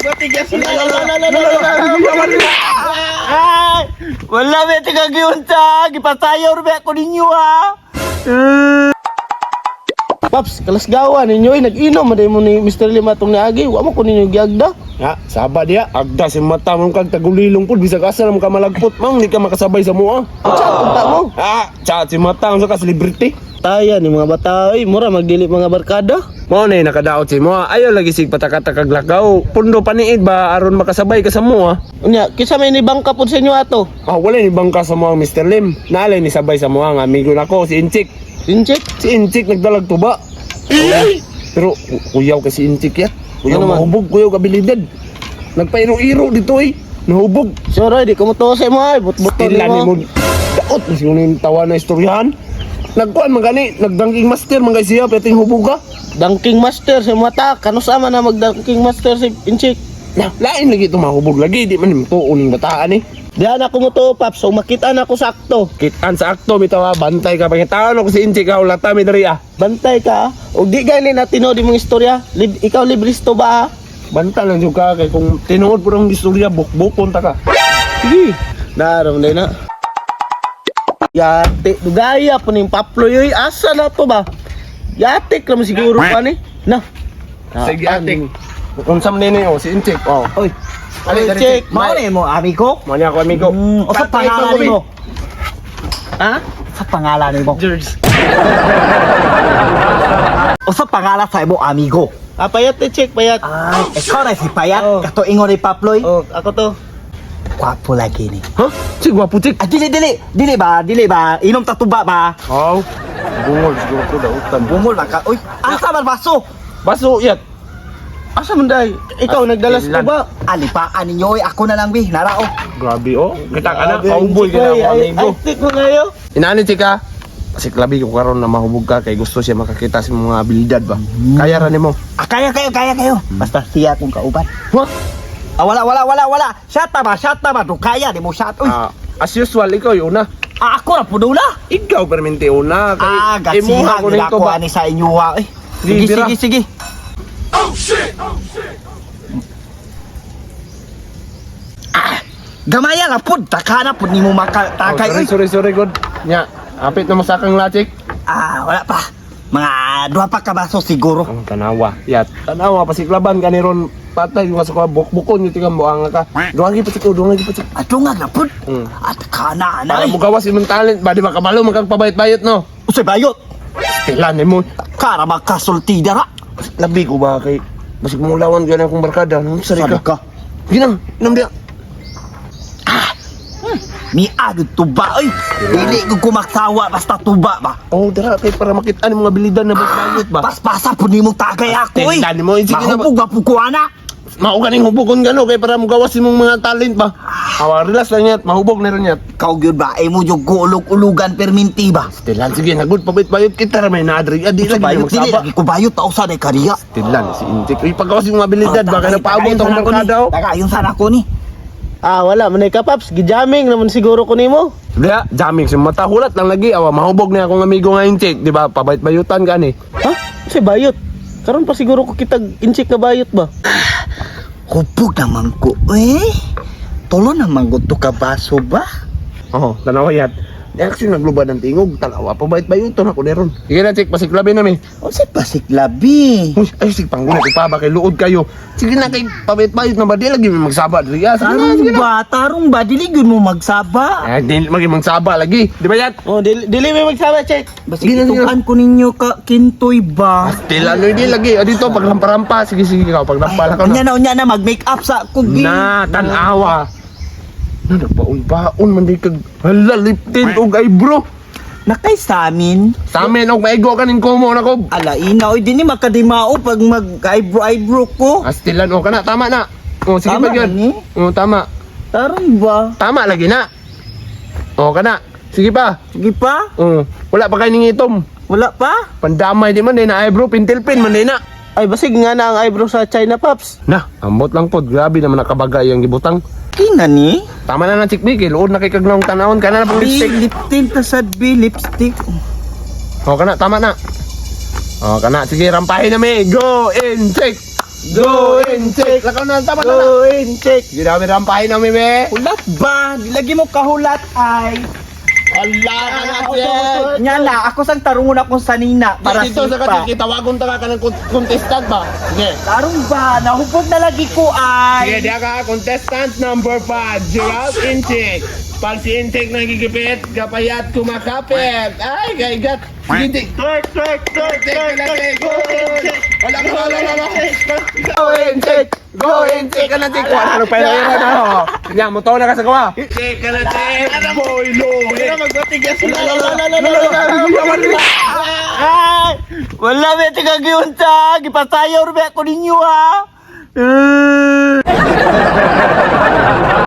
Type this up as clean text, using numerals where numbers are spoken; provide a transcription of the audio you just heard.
magbatigyan sila. Wala ba ito kagiunta. Gipatayo rin ako ninyo ha. Paps, kalasgawa ninyo nag-inom maday mo ni Mr. Lima itong niagi. Wa mo ko ninyo giagda. Ya, saba dia. Agda si mata mong kag tagulilong pud bisag asa ka malagpot mang di ka makasabay sa mua. Chat unta mo. Chat si mata sa ka celebrity. Taya ni mga bata oy, mura magdili mga barkada. Mao na nakadaot si mo. Ayaw lagi sig patakatakag lakaw. Pundo paniid ba aron makasabay ka sa mua. Unya, kisa may nibangka pud sa inyo ato. Wala ni bangka sa mua Mr. Lim. Naalay ni sabay sa mua nga amigo nako si Inchik. Inchik? Si Inchik nagdalag tuba. Pero kuyaw kasi Inchik ya. Kuyaw Ano man? mahubog, kuyaw kabilidad. Nagpairo-iro dito nahubog. Sure, di ko mo to sa mo ay but-but Tila ni mo. Daot na siya yung tawa na istoryahan. Nagkuhan man gani, nagdangking master man guys siya, peting hubog ka. Dunking master sa mata, kano sama na mag-dunking master si Inchik. Lain lagi ito mahubog lagi, di man tuon ng bataan Diyan ako mo to, Paps, so makita na ako sakto. Kitaan sa akto, bitawa, bantay ka, pangitaan ako si Inchik, lata mi dari Bantay ka, o di gani na tinod mong istorya. Ikaw libristo ba ha? Banta lang juga kay kung tinuod po ng istorya, bukbukon ta ka. Sige, naram na. Yate, dugaya po ning Paplo yoy, asa na to ba? Yatik naman siguro pa ni. Na. Sige ating. Kung sam nene si Inchik. Oy. Ali, dari, Check. Check. Mao ni mo amigo? Mo niya ako amigo. O sa pangalan mo? Ha? Sa pangalan mo. George. O sa pangalan sa imo amigo. Payat ni check, payat. Ay, ikaw na si Payat. Oh. Kato ingon ni Paploy. Oh, ako to. Kwapo lagi ni. Ha? Si gwapo Chik. Ah, dili ba? Inom tatuba ba? Bungol siguro ko dautan. Bumol ba ka? Uy, asa man baso? Baso yat. Asa man day? Ikaw nagdalas ko ba? Alipaan ninyo, oy. Ako na lang, bi. Narao. Grabe Kita ka na, Grabe, pauboy ka na Inchik, ako ay, amigo. ay, tik mo ngayon. Inani Chika. Kasi klabi ko karon na mahubog ka kay gusto siya makakita sa mga abilidad ba. Kaya ra nimo. Kaya kayo. Basta siya kung kauban. What? Wala. Shot ba? Do kaya, di mo shot. Uy, As usual ikaw yung una. ako na pudula. Ikaw permente una kay Gatsiha, ko nito ko ba. ani sa inyo ha. Sige. Gamaya lang pud, takana pud nimo makatakay. Sorry god. Nya, apit na mo sa kang lachik. Wala pa. Mga duha pa ka baso siguro. Ang tanawa. Yat, tanawa pasiklaban ka ni ron patay yung sa bukbukon yung tingam mo ang ka. Duwangi pa siko. Atungag na pud. At kana Para anay. mo gawas imong talent ba di ba kabalo magpagpabayot-bayot no. Usay bayot. Tilan mo. Kara makasulti dara. Labi ko ba kay basig mo lawan gyud akong barkada nung sari Sabi ka. ka. Ginang, inam dia. Mi agad tuba oy. Dili ko kumaksawa basta tuba ba. Oh, dara kay para makita ni mga abilidad na bayot ba. Paspasa pud nimo tagay ako oy. Tilan mo sige na. Mahubog ba pud ko ana? Mao ganing hubukon gano kay para mo gawas imong mga talent ba. Relax lang yat, mahubog na rin yat. Kau gyud ba ay mo jud ulog-ulugan perminti ba? Tilan sige nagud pabait-bayot kita ra may naadri. Di Sa lagi bayot dili magsaba. lagi ko bayot ta usa day kariya. Tilan si Intik. Uy paggawas imong abilidad ba kay napaabot tong barkada. Tagayon sana ko ni. Wala man ka, Paps. Gijaming naman siguro ko nimo. Diya, jamming si mata hulat lang lagi. Awa mahubog na akong amigo nga Intik, di ba? Pabait-bayutan ka ni. Ha? Si bayot. Karon pa siguro ko kitag Inchik na bayot ba? Hupog naman ko Tulo naman ko to ka baso ba? Oo, tanawa yat. Di actually naglubad ng tingog. Tanawa, pabait-bayutan ako ni ron. Sige na, Chik, pasiklabi na mi. O si pasiklabi. Uy, ay, sige, panggulat, ipaba kay luod kayo. Sige na, kay pabait-bayot na ba? Di lagi may magsaba. Riya, sige na, sige na. Tarong ba? Dili gyud mo magsaba. Di lagi magsaba lagi. Di ba yat? Oh, dili may magsama, check. Basta Sige na, sige na. itukan ko ninyo ka kintoy ba? Tila, di lagi. O dito, paglampa-rampa. Sige, ikaw, paglampa lang ka na. Unya na mag-make up sa kugi. Na, tanawa. Na, nagbaon-baon man di kag hala, liptin og eyebrow. Nakay sa amin. Sa amin, og maigo ka nin kumo na ko. Ala ina oy dinhi makadimao pag mag-eyebrow ko. Astilan, o kana, tama na. O, sige Tama pa yun. ni? O, tama. Tarong ba? Tama lagi na. O, kana. Sige pa. Sige pa? O, wala pa kayo ning itom. Wala pa? Pandamay di man din na eyebrow, pintilpin man din na. Ay, basig nga na ang eyebrow sa China, Paps. Na, ambot lang pod. Grabe naman nakabagay ang gibutang. Kina ni? Tama na ng chikbik, luod na kay kagnawang tanawon. Kana na pang lipstick. Liptin ta sad bi lipstick. O, kana, tama na. O, kana, sige, rampahin na mi. Go in, check. Go in check. Lakaw na, tama na. Go in check. Ginami rampahin namin, be. Hulat ba? Dilagi mo kahulat ay. Allah ka na, check. Nya na, ako sang tarungon akong sanina para Dito sa sipa. kasi kitawagon ta ka ng contestant ba? Sige. Tarong ba? Nahubog na lagi ko Sige, ay. diya ka. Contestant number 5. Giraffe intake. Pag si intake nagigipit, kapayat kumakapit. Ay, gaigat. Hindi. Check, check, check, check, check. Go in check. Wala. Go in check. Go in, check ka na, check. Ano pa yun na ho? Sige, mo na ka sa gawa. Check ka na, check. Boy, low. Magmatigas na. Ay! Wala ba tiga giunta? Gipasayaw rin ako ninyo ha?